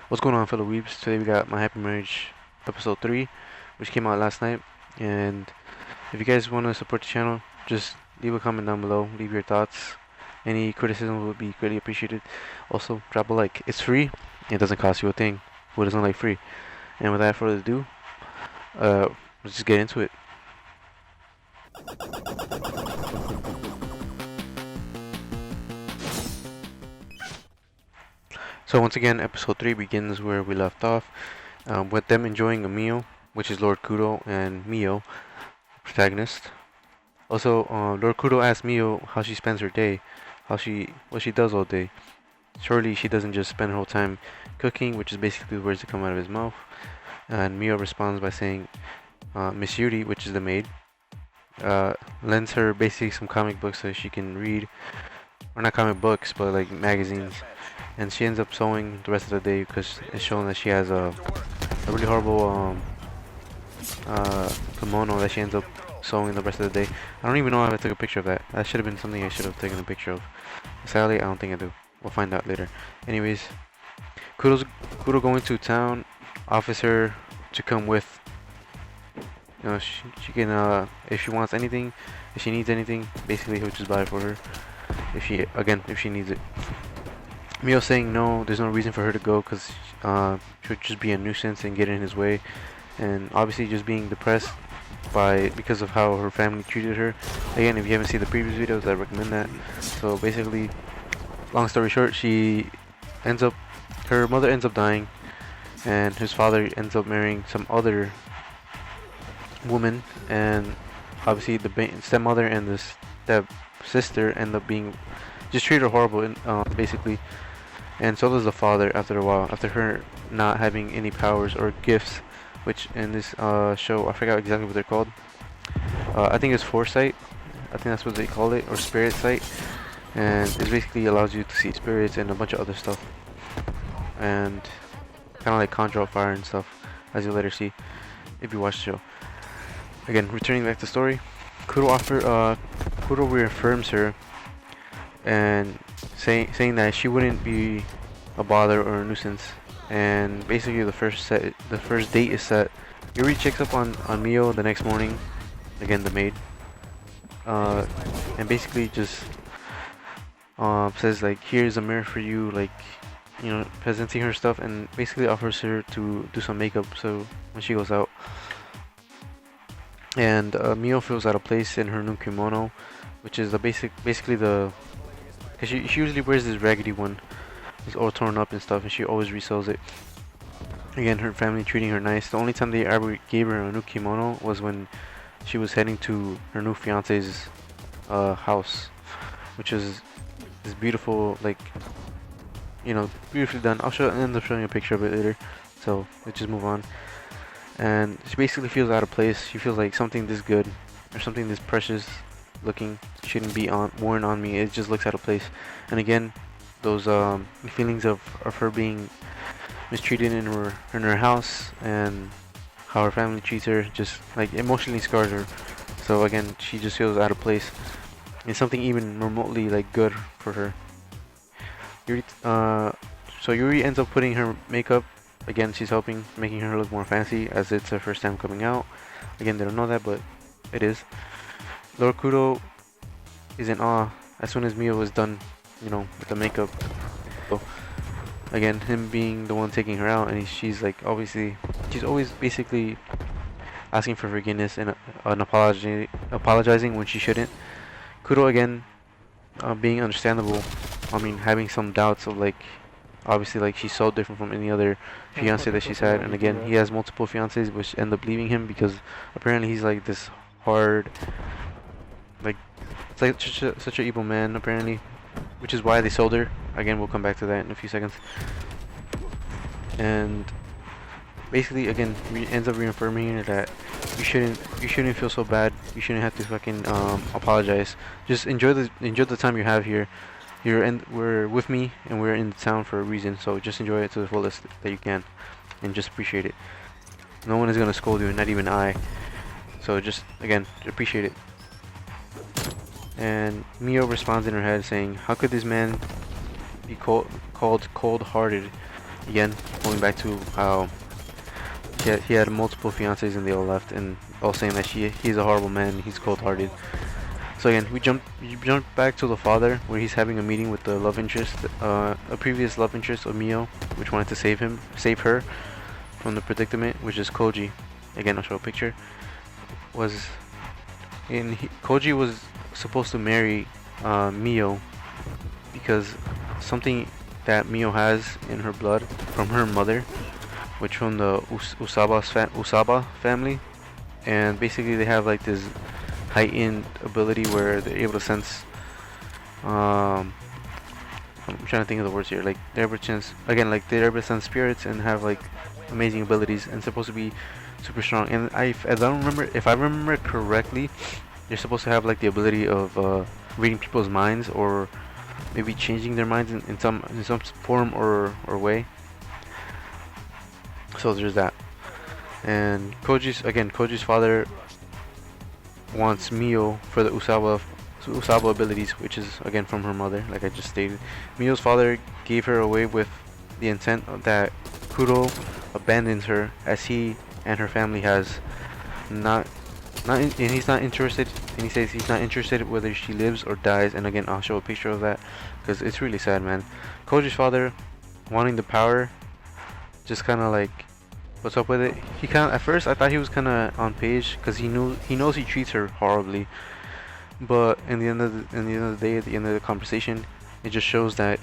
What's going on, fellow weebs? Today we got My Happy Marriage episode 3, which came out last night. And if you guys want to support the channel, just leave a comment down below, leave your thoughts. Any criticism would be greatly appreciated. Also, drop a like. It's free, it doesn't cost you a thing. Who doesn't like free? And without further ado, let's just get into it. So once again, episode 3 begins where we left off, with them enjoying a meal, which is Lord Kudo and Mio, protagonist. Also, Lord Kudo asks Mio how she spends her day, what she does all day. Surely she doesn't just spend her whole time cooking, which is basically the words that come out of his mouth. And Mio responds by saying, Miss Yuri, which is the maid, lends her basically some comic books so she can read, or not comic books, but like magazines. And she ends up sewing the rest of the day because it's shown that she has a really horrible kimono that she ends up sewing the rest of the day. I don't even know if I took a picture of that. That should have been something I should have taken a picture of. Sadly, I don't think I do. We'll find out later. Anyways, Kudo going to town, offers her to come with. You know, she can if she wants anything, if she needs anything, basically he'll just buy it for her. If she needs it. Mio saying no, there's no reason for her to go because she would just be a nuisance and get in his way, and obviously just being depressed because of how her family treated her. Again, if you haven't seen the previous videos, I recommend that. So basically, long story short, her mother ends up dying, and his father ends up marrying some other woman, and obviously the stepmother and the step sister end up being just treated her horrible, basically. And so does the father after a while, after her not having any powers or gifts, which in this show, I forgot exactly what they're called. I think it's foresight. I think that's what they call it, or spirit sight. And it basically allows you to see spirits and a bunch of other stuff. And kind of like conjure up fire and stuff, as you'll later see if you watch the show. Again, returning back to the story, Kudo reaffirms her and saying that she wouldn't be a bother or a nuisance. And basically the first date is set. Yuri checks up on Mio the next morning, again the maid, and basically just says like, here's a mirror for you, like, you know, presenting her stuff, and basically offers her to do some makeup so when she goes out. And Mio feels out of place in her new kimono, which is basically the, because she usually wears this raggedy one. It's all torn up and stuff, and she always resells it. Again, her family treating her nice. The only time they ever gave her a new kimono was when she was heading to her new fiance's house, which is this beautiful, like, you know, beautifully done. End up showing a picture of it later, so let's just move on. And she basically feels out of place. She feels like something this good or something this precious looking shouldn't be worn on me. It just looks out of place. And again, those feelings of her being mistreated in her house and how her family treats her just like emotionally scars her. So again, she just feels out of place. It's something even remotely like good for her. So Yuri ends up putting her makeup. Again, she's helping, making her look more fancy as it's her first time coming out. Again, they don't know that, but it is. Lord Kudo is in awe as soon as Mio was done, you know, with the makeup. So, again, him being the one taking her out, and she's like, obviously, she's always basically asking for forgiveness and apologizing when she shouldn't. Kudo again, being understandable. I mean, having some doubts of like, obviously, like, she's so different from any other fiance that she's had, and again, he has multiple fiancés which end up leaving him because apparently he's like this hard, like, it's like such an evil man apparently, which is why they sold her. Again, we'll come back to that in a few seconds. And basically, again, ends up reaffirming that you shouldn't feel so bad. You shouldn't have to fucking apologize. Just enjoy the time you have here. We're with me, and we're in the town for a reason. So just enjoy it to the fullest that you can, and just appreciate it. No one is gonna scold you, not even I. So just again, appreciate it. And Mio responds in her head saying, how could this man be called cold-hearted again, going back to how he had multiple fiancées and they all left, and all saying that he's a horrible man, he's cold-hearted. So again, we jump back to the father, where he's having a meeting with the love interest, a previous love interest of Mio, which wanted to save her from the predicament, which is Koji. Again, I'll show a picture. Koji was supposed to marry Mio because something that Mio has in her blood from her mother, which from the Usaba family, and basically they have like this heightened ability where they're able to sense. I'm trying to think of the words here. Like they're able to sense spirits and have like amazing abilities and supposed to be super strong. And if I remember correctly, they're supposed to have like the ability of reading people's minds, or maybe changing their minds in some form or way. So there's that. And Koji's father wants Mio for the Usaba abilities, which is again from her mother, like I just stated. Mio's father gave her away with the intent that Kuro abandons her, as he and her family has and he's not interested, and he says he's not interested whether she lives or dies. And again, I'll show a picture of that because it's really sad, man. Koji's father wanting the power, just kind of like, what's up with it? He kind of, at first I thought he was kind of on page because he knows he treats her horribly, but in the end of the day, at the end of the conversation, it just shows that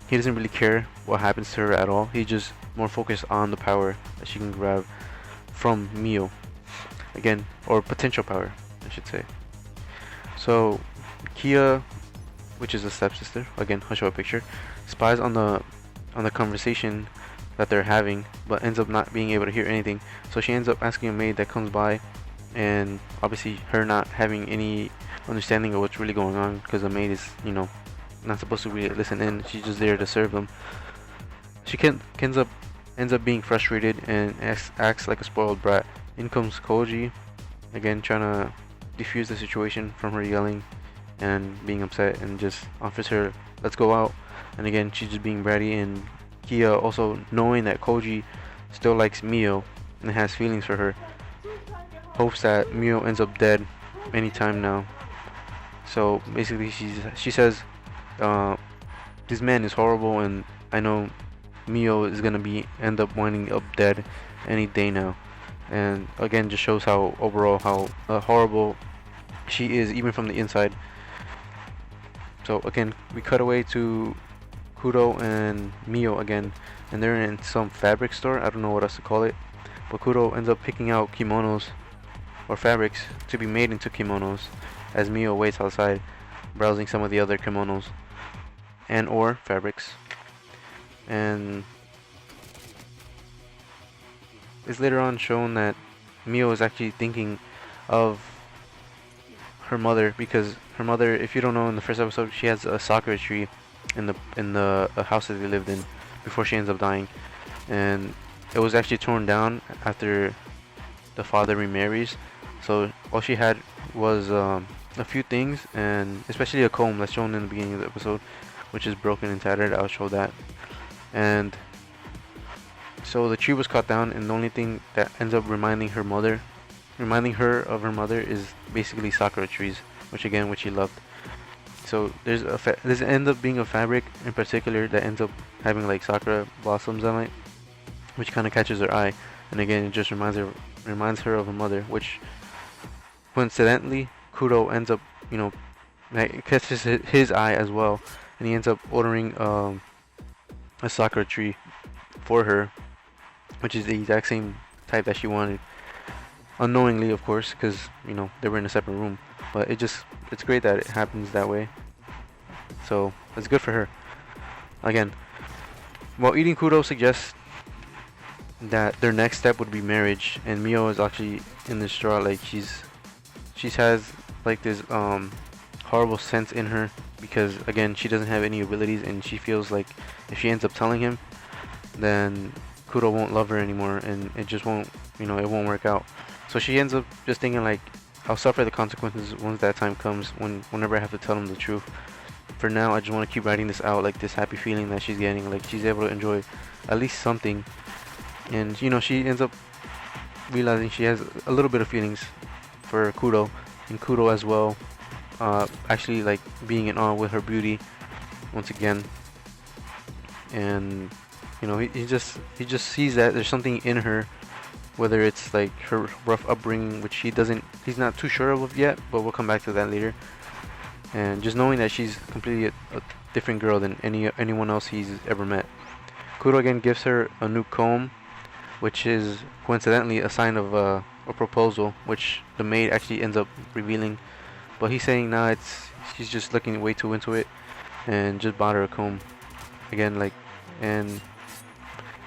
he doesn't really care what happens to her at all. He's just more focused on the power that she can grab from Mio, again, or potential power, I should say. So Kia, which is a stepsister, again I'll show a picture, spies on the conversation that they're having, but ends up not being able to hear anything. So she ends up asking a maid that comes by, and obviously her not having any understanding of what's really going on, because the maid is, not supposed to really listen in. She's just there to serve them. She ends up being frustrated and acts like a spoiled brat. In comes Koji, again trying to defuse the situation from her yelling and being upset, and just offers her, let's go out. And again, she's just being bratty. And Kia, also knowing that Koji still likes Mio and has feelings for her, hopes that Mio ends up dead anytime now. So basically she says, this man is horrible, and I know Mio is gonna end up winding up dead any day now. And again, just shows how overall how horrible she is, even from the inside. So again, we cut away to Kuro and Mio again, and they're in some fabric store. I don't know what else to call it, but Kuro ends up picking out kimonos or fabrics to be made into kimonos, as Mio waits outside browsing some of the other kimonos and or fabrics. And it's later on shown that Mio is actually thinking of her mother, because her mother, if you don't know, in the first episode, she has a sakura tree in the house that they lived in before she ends up dying, and it was actually torn down after the father remarries. So all she had was a few things, and especially a comb that's shown in the beginning of the episode, which is broken and tattered. I'll show that. And so the tree was cut down, and the only thing that ends up reminding her of her mother is basically sakura trees, which she loved. So there's ends up being a fabric in particular that ends up having like sakura blossoms on it, which kind of catches her eye. And again, it just reminds her of her mother, which coincidentally Kuro ends up, it catches his eye as well, and he ends up ordering a sakura tree for her, which is the exact same type that she wanted, unknowingly, of course, because they were in a separate room. But it's great that it happens that way, so it's good for her. Again, while eating, Kuro suggests that their next step would be marriage, and Mio is actually in distraught. Like she has like this horrible sense in her, because again, she doesn't have any abilities, and she feels like if she ends up telling him, then Kuro won't love her anymore, and it just won't, it won't work out. So she ends up just thinking like, I'll suffer the consequences once that time comes, whenever I have to tell him the truth. for now, I just want to keep writing this out, like this happy feeling that she's getting, like she's able to enjoy at least something. And you know, she ends up realizing she has a little bit of feelings for Kuro, and Kuro as well, actually like being in awe with her beauty once again. And you know, he just sees that there's something in her, whether it's like her rough upbringing, which he's not too sure of yet, but we'll come back to that later. And just knowing that she's completely a different girl than anyone else he's ever met. Kuro again gives her a new comb, which is coincidentally a sign of a proposal, which the maid actually ends up revealing. But he's saying nah, she's just looking way too into it, and just bought her a comb. Again, like, and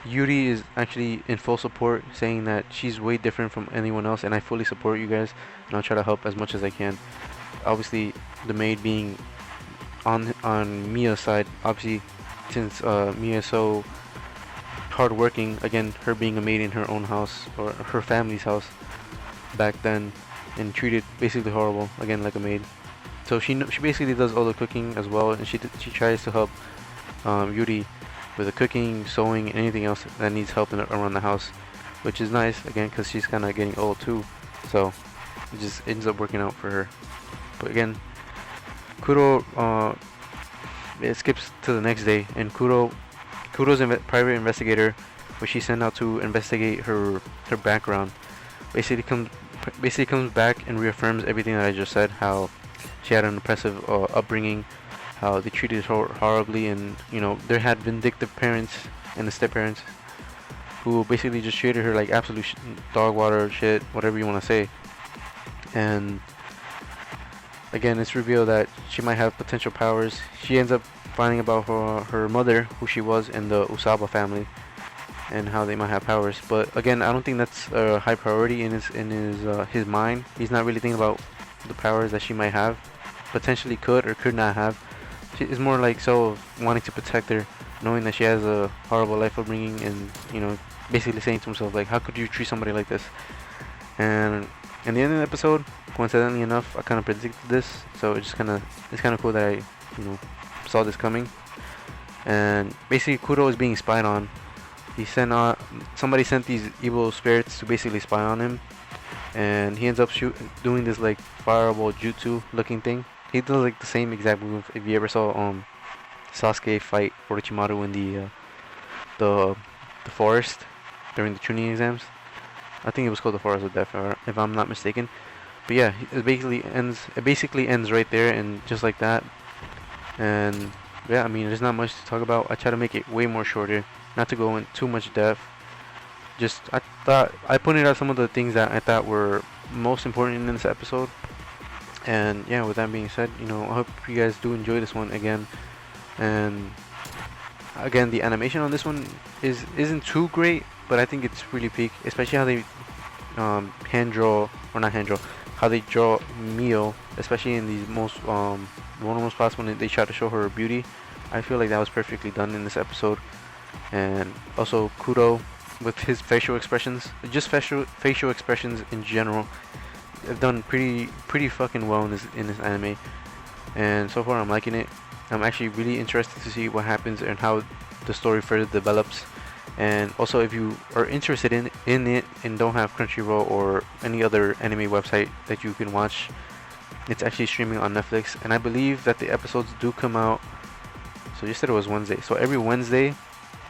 Yuri is actually in full support, saying that she's way different from anyone else, and I fully support you guys, and I'll try to help as much as I can. Obviously, the maid being on Mia's side, obviously, since Mia is so hardworking. Again, her being a maid in her own house, or her family's house back then, and treated basically horrible, again like a maid. So she basically does all the cooking as well, and she tries to help Yuri with the cooking, sewing, anything else that needs help around the house, which is nice, again, because she's kind of getting old too, so it just ends up working out for her. But again, Kuro, it skips to the next day, and Kuro's private investigator, which she sent out to investigate her background, basically comes back and reaffirms everything that I just said, how she had an oppressive upbringing, how they treated her horribly, and you know, there had vindictive parents and the step parents who basically just treated her like absolute dog water shit, whatever you want to say. And again, it's revealed that she might have potential powers. She ends up finding about her mother, who she was in the Usaba family, and how they might have powers. But again, I don't think that's a high priority in his mind. He's not really thinking about the powers that she might have, potentially could or could not have. It's more like so of wanting to protect her, knowing that she has a horrible life upbringing, and you know, basically saying to himself like, how could you treat somebody like this? And in the end of the episode, coincidentally enough, I kind of predicted this, so it's kind of cool that I, you know, saw this coming. And basically, Kuro is being spied on. Somebody sent these evil spirits to basically spy on him, and he ends up doing this like fireball jutsu looking thing. He does like the same exact move. If you ever saw Sasuke fight Orochimaru in the forest during the Chunin exams, I think it was called the Forest of Death, if I'm not mistaken. But yeah, it basically ends right there, and just like that. And yeah, I mean, there's not much to talk about. I try to make it way more shorter, not to go in too much depth. Just I thought I pointed out some of the things that I thought were most important in this episode. And yeah, with that being said, you know, I hope you guys do enjoy this one again. And again, the animation on this one isn't too great, but I think it's really peak, especially how they how they draw Mio, especially in these most vulnerable spots when they try to show her beauty. I feel like that was perfectly done in this episode. And also Kuro with his facial expressions, just facial expressions in general, have done pretty fucking well in this anime. And so far I'm liking it. I'm actually really interested to see what happens and how the story further develops. And also, if you are interested in it and don't have Crunchyroll or any other anime website that you can watch, it's actually streaming on Netflix. And I believe that the episodes do come out, so you said it was Wednesday, so every Wednesday.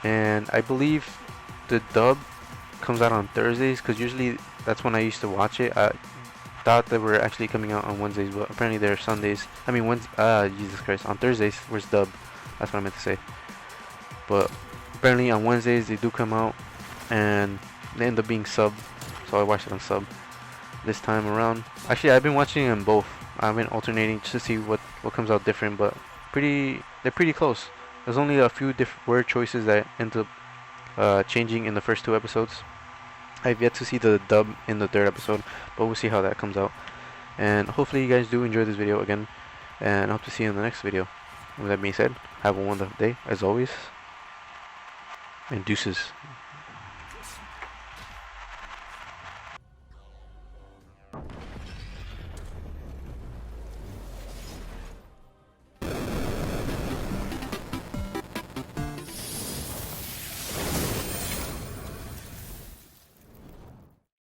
And I believe the dub comes out on Thursdays, because usually that's when I used to watch it. I thought they were actually coming out on Wednesdays, but apparently they're Sundays. I mean, Jesus Christ, on Thursdays, where's dub? That's what I meant to say. But apparently on Wednesdays they do come out, and they end up being sub, so I watched it on sub this time around. Actually, I've been watching them both. I've been alternating just to see what comes out different, but they're pretty close. There's only a few different word choices that end up changing in the first two episodes. I've yet to see the dub in the third episode, but we'll see how that comes out. And hopefully you guys do enjoy this video again, and I hope to see you in the next video. With that being said, have a wonderful day as always, and deuces.